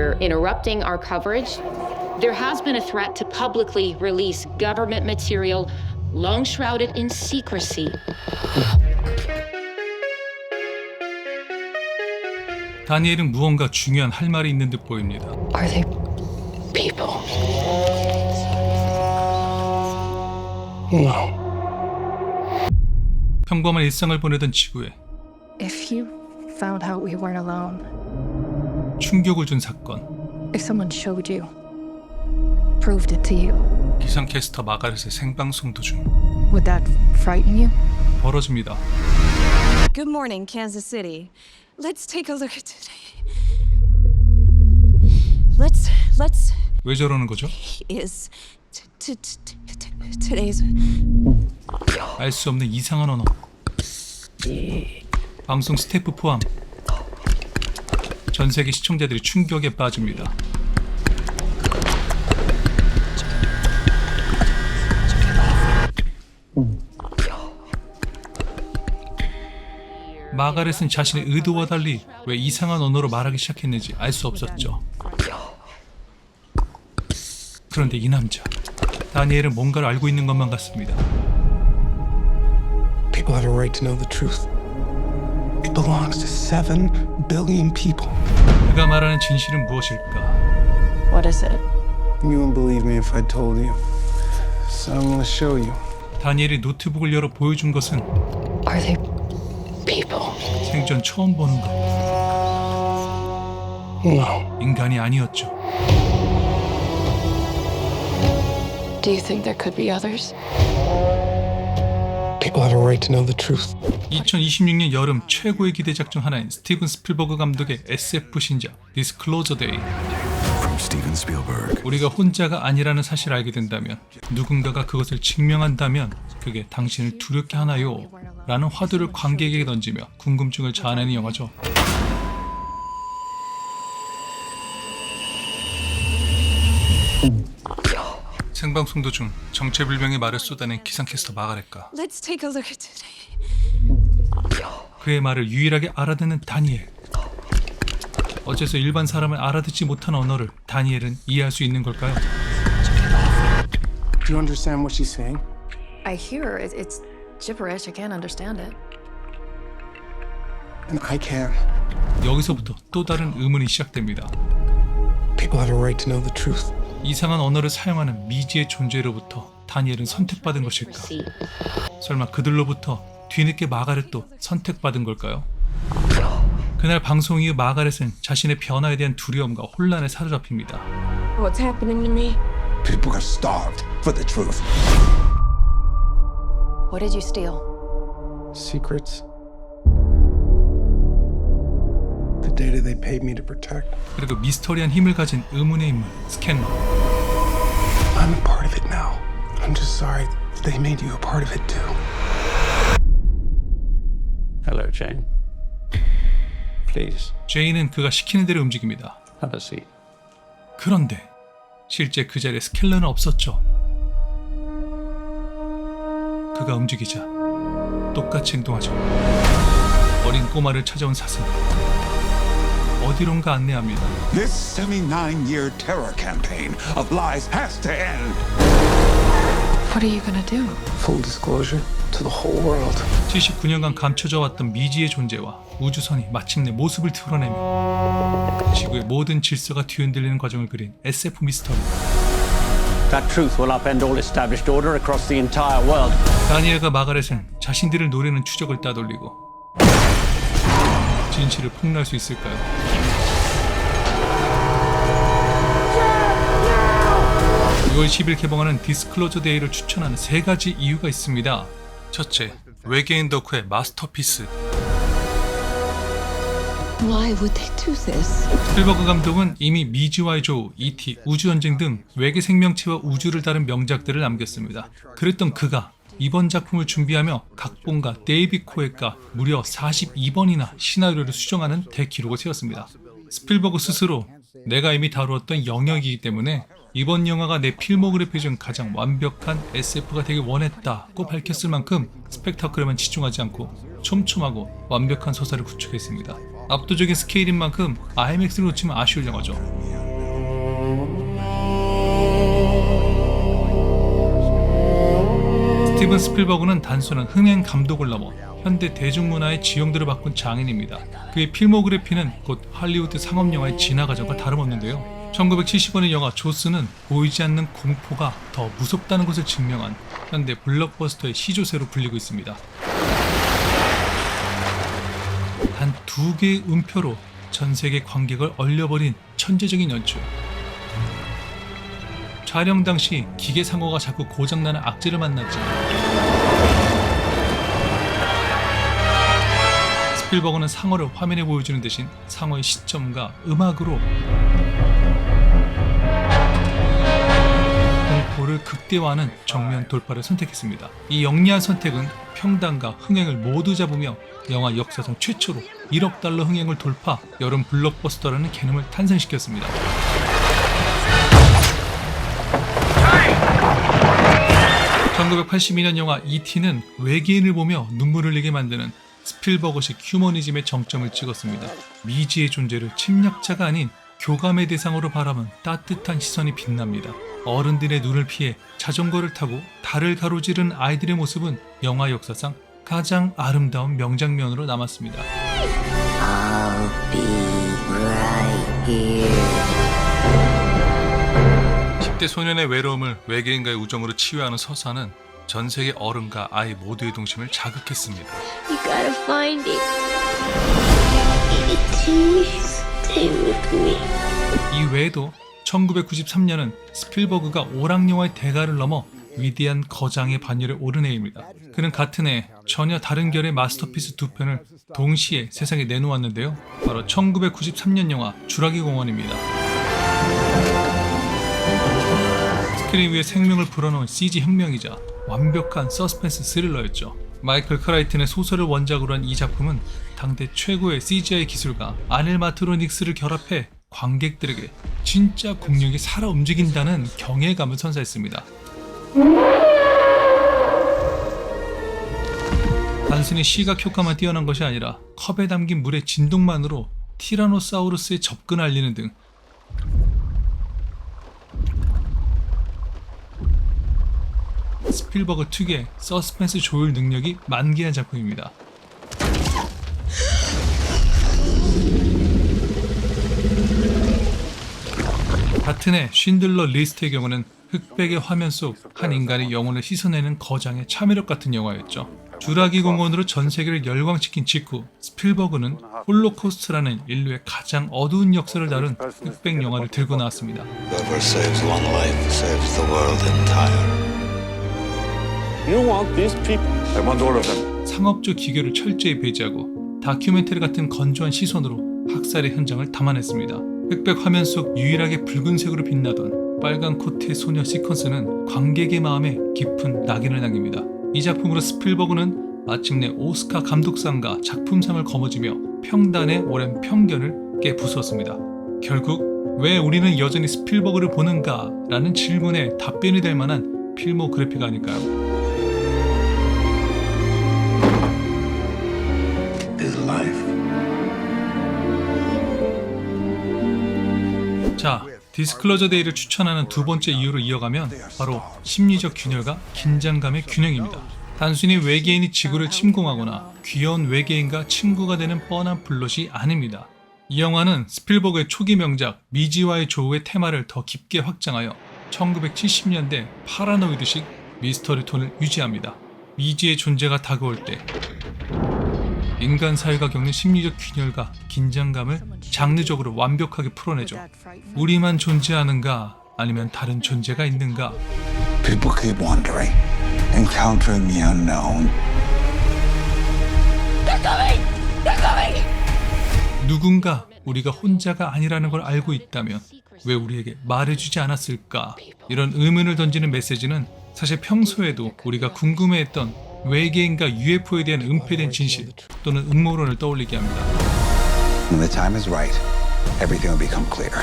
You're interrupting our coverage. There has been a threat to publicly release government material long shrouded in secrecy. 다니엘은 무언가 중요한 할 말이 있는 듯 보입니다. Are they people? No. 평범한 일상을 보내던 지구에 If you found out we weren't alone, 충격을 준 사건. if someone showed you, proved it to you, 기상캐스터 마가렛의 생방송 도중 would that frighten you? 벌어집니다. Good morning, Kansas City. Let's take a look at today. Let's 왜 저러는 거죠? is today's 알 수 없는 이상한 언어. 방송 스태프 포함 전 세계 시청자들이 충격에 빠집니다. 마가렛은 자신의 의도와 달리 왜 이상한 언어로 말하기 시작했는지 알 수 없었죠. 그런데 이 남자, 다니엘은 뭔가를 알고 있는 것만 같습니다. People have a right to know the truth. It belongs to 7 billion people. 그가 말하는 진실은 무엇일까? What is it? You wouldn't believe me if I told you. So I'm gonna show you. 다니엘이 노트북을 열어 보여준 것은 Are they people? 생전 처음 보는 것. No. 인간이 아니었죠. Do you think there could be others? People have a right to know the truth. 2026년 여름 최고의 기대작 중 하나인 스티븐 스필버그 감독의 SF 신작 Disclosure Day. From Steven Spielberg. 우리가 혼자가 아니라는 사실을 알게 된다면, 누군가가 그것을 증명한다면 그게 당신을 두렵게 하나요? 라는 화두를 관객에게 던지며 궁금증을 자아내는 영화죠. 생방송 도중 정체불명의 말을 쏟아낸 기상캐스터 마가렛과 Let's take a look at today. 그의 말을 유일하게 알아듣는 다니엘. 어째서 일반 사람은 알아듣지 못한 언어를 다니엘은 이해할 수 있는 걸까요? Do you understand what she's saying? I hear it. It's gibberish. I can't understand it. And I can. 여기서부터 또 다른 의문이 시작됩니다. People have a right to know the truth. 이상한 언어를 사용하는 미지의 존재로부터 다니엘은 선택받은 것일까? 설마 그들로부터 뒤늦게 마가렛도 선택받은 걸까요? 그날 방송 이후 마가렛은 자신의 변화에 대한 두려움과 혼란에 사로잡힙니다. What's happening to me? People are starved for the truth. What did you steal? Secrets. The data they paid me to protect. 그리고 미스터리한 힘을 가진 의문의 인물 스캔러. I'm a part of it now. I'm just sorry they made you a part of it too. Hello, Jane. Please, 제이는 그가 시키는 대로 움직입니다. have a seat. 그런데 실제 그 자리에 스켈러는 없었죠. 그가 움직이자 똑같이 행동하죠. 어린 꼬마를 찾아온 사슴. 어디론가 안내합니다. This 79-year terror campaign of lies has to end. What are you gonna do? Full disclosure to the whole world. 79년간 감춰져 왔던 미지의 존재와 우주선이 마침내 모습을 드러내며 지구의 모든 질서가 뒤흔들리는 과정을 그린 SF 미스터리. That truth will upend all established order across the entire world. 다니엘과 마가렛은 자신들을 노리는 추적을 따돌리고 진실을 폭로할 수 있을까요? (6월 10일) 개봉하는 디스클로저 데이를 추천하는 3가지 이유가 있습니다. 첫째, 외계인 덕후의 마스터피스. Why would they do this? 스필버그 감독은 이미 미지와의 조우, E.T., 우주전쟁 등 외계 생명체와 우주를 다룬 명작들을 남겼습니다. 그랬던 그가 이번 작품을 준비하며 각본가 데이비 코에가 무려 42번이나 시나리오를 수정하는 대기록을 세웠습니다. 스필버그 스스로 내가 이미 다루었던 영역이기 때문에 이번 영화가 내 필모그래피 중 가장 완벽한 SF가 되길 원했다고 밝혔을 만큼 스펙타클에만 치중하지 않고 촘촘하고 완벽한 서사를 구축했습니다. 압도적인 스케일인 만큼 IMAX를 놓치면 아쉬울 영화죠. 스티븐 스필버그는 단순한 흥행 감독을 넘어 현대 대중문화의 지형들을 바꾼 장인입니다. 그의 필모그래피는 곧 할리우드 상업영화의 진화 과정과 다름없는데요. 1975년 영화 조스는 보이지 않는 공포가 더 무섭다는 것을 증명한 현대 블록버스터의 시조세로 불리고 있습니다. 단 2개의 음표로 전 세계 관객을 얼려버린 천재적인 연출. 촬영 당시 기계 상호가 자꾸 고장나는 악재를 만났지만 스필버그는 상어를 화면에 보여주는 대신 상어의 시점과 음악으로 공포를 극대화하는 정면 돌파를 선택했습니다. 이 영리한 선택은 평단과 흥행을 모두 잡으며 영화 역사상 최초로 1억 달러 흥행을 돌파, 여름 블록버스터라는 개념을 탄생시켰습니다. (1982년) 영화 E.T.는 외계인을 보며 눈물을 흘리게 만드는 스필버그식 휴머니즘의 정점을 찍었습니다. 미지의 존재를 침략자가 아닌 교감의 대상으로 바라본 따뜻한 시선이 빛납니다. 어른들의 눈을 피해 자전거를 타고 달을 가로지른 아이들의 모습은 영화 역사상 가장 아름다운 명장면으로 남았습니다. I'll be right here. 10대 소년의 외로움을 외계인과의 우정으로 치유하는 서사는 전 세계 어른과 아이 모두의 동심을 자극했습니다. You gotta find it. E.T. Stay with me. 이 외에도 1993년은 스필버그가 오락영화의 대가를 넘어 위대한 거장의 반열에 오른 해입니다. 그는 같은 해 전혀 다른 결의 마스터피스 2편을 동시에 세상에 내놓았는데요. 바로 1993년 영화 주라기 공원입니다. 스크린 위에 생명을 불어넣은 CG 혁명이자 완벽한 서스펜스 스릴러였죠. 마이클 크라이튼의 소설을 원작으로 한 이 작품은 당대 최고의 CGI 기술과 아닐마트로닉스를 결합해 관객들에게 진짜 국력이 살아 움직인다는 경외감을 선사했습니다. 단순히 시각 효과만 뛰어난 것이 아니라 컵에 담긴 물의 진동만으로 티라노사우루스의 접근을 알리는 등 스필버그 특유의 서스펜스 조율 능력이 만개한 작품입니다. 같은 해 쉰들러 리스트의 경우는 흑백의 화면 속 한 인간의 영혼을 씻어내는 거장의 참여력 같은 영화였죠. 주라기 공원으로 전 세계를 열광시킨 직후 스필버그는 홀로코스트라는 인류의 가장 어두운 역사를 다룬 흑백 영화를 들고 나왔습니다. Whoever saves one life saves the world entire. You want these people? I want all of them. 상업적 기교를 철저히 배제하고 다큐멘터리 같은 건조한 시선으로 학살의 현장을 담아냈습니다. 흑백 화면 속 유일하게 붉은색으로 빛나던 빨간 코트의 소녀 시퀀스는 관객의 마음에 깊은 낙인을 남깁니다. 이 작품으로 스필버그는 마침내 오스카 감독상과 작품상을 거머쥐며 평단의 오랜 편견을 깨부수었습니다. 결국 왜 우리는 여전히 스필버그를 보는가? 라는 질문에 답변이 될 만한 필모그래피가 아닐까요? 자, 디스클로저 데이를 추천하는 두 번째 이유로 이어가면 바로 심리적 균열과 긴장감의 균형입니다. 단순히 외계인이 지구를 침공하거나 귀여운 외계인과 친구가 되는 뻔한 플롯이 아닙니다. 이 영화는 스필버그의 초기 명작 미지와의 조우의 테마를 더 깊게 확장하여 1970년대 파라노이드식 미스터리 톤을 유지합니다. 미지의 존재가 다가올 때 인간 사회가 겪는 심리적 균열과 긴장감을 장르적으로 완벽하게 풀어내죠. 우리만 존재하는가? 아니면 다른 존재가 있는가? People keep wondering, encountering the unknown. 누군가 우리가 혼자가 아니라는 걸 알고 있다면 왜 우리에게 말해주지 않았을까? 이런 의문을 던지는 메시지는 사실 평소에도 우리가 궁금해했던 외계인과 UFO에 대한 은폐된 진실 또는 음모론을 떠올리게 합니다. When the time is right, everything will become clear.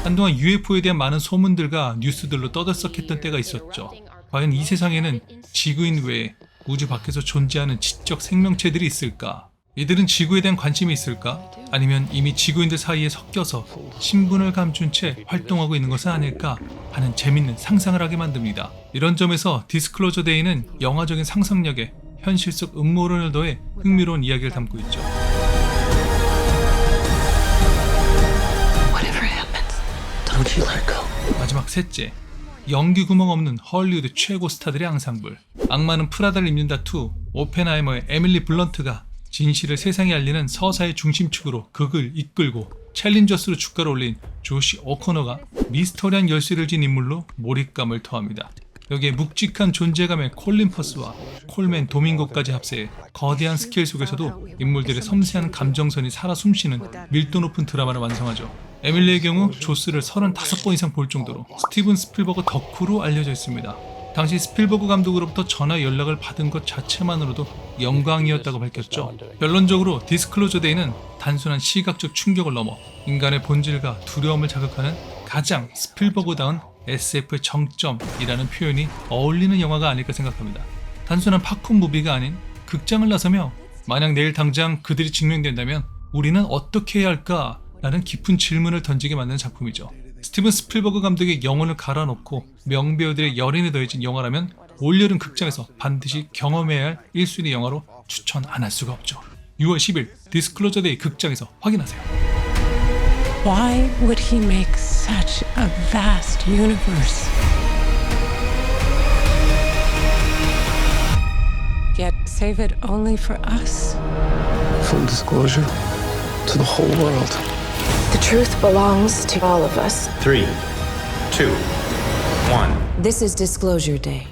한동안 UFO에 대한 많은 소문들과 뉴스들로 떠들썩했던 때가 있었죠. 과연 이 세상에는 지구인 외에 우주 밖에서 존재하는 지적 생명체들이 있을까? 이들은 지구에 대한 관심이 있을까? 아니면 이미 지구인들 사이에 섞여서 신분을 감춘 채 활동하고 있는 것은 아닐까 하는 재밌는 상상을 하게 만듭니다. 이런 점에서 디스클로저 데이는 영화적인 상상력에 현실 속 음모론을 더해 흥미로운 이야기를 담고 있죠. Whatever happens, don't you let go. 마지막 셋째, 연기 구멍 없는 헐리우드 최고 스타들의 앙상블. 악마는 프라다를 입는다 2, 오펜하이머의 에밀리 블런트가 진실을 세상에 알리는 서사의 중심축으로 극을 이끌고 챌린저스로 주가를 올린 조시 오코너가 미스터리한 열쇠를 진 인물로 몰입감을 더합니다. 여기에 묵직한 존재감의 콜린 퍼스와 콜맨 도밍고까지 합세해 거대한 스케일 속에서도 인물들의 섬세한 감정선이 살아 숨쉬는 밀도 높은 드라마를 완성하죠. 에밀리의 경우 조스를 35번 이상 볼 정도로 스티븐 스필버그 덕후로 알려져 있습니다. 당시 스필버그 감독으로부터 전화 연락을 받은 것 자체만으로도 영광이었다고 밝혔죠. 결론적으로 디스클로저 데이는 단순한 시각적 충격을 넘어 인간의 본질과 두려움을 자극하는 가장 스필버그다운 SF의 정점이라는 표현이 어울리는 영화가 아닐까 생각합니다. 단순한 팝콘 무비가 아닌 극장을 나서며 만약 내일 당장 그들이 증명된다면 우리는 어떻게 해야 할까? 라는 깊은 질문을 던지게 만드는 작품이죠. 스티븐 스필버그 감독의 영혼을 갈아놓고 명배우들의 열인에 더해진 영화라면 올여름 극장에서 반드시 경험해야 할 1순위 영화로 추천 안 할 수가 없죠. 6월 10일 디스클로저 데이 극장에서 확인하세요. Why would he make such a vast universe? Yet save it only for us? Full disclosure to the whole world. The truth belongs to all of us. 3, 2, 1. This is Disclosure Day.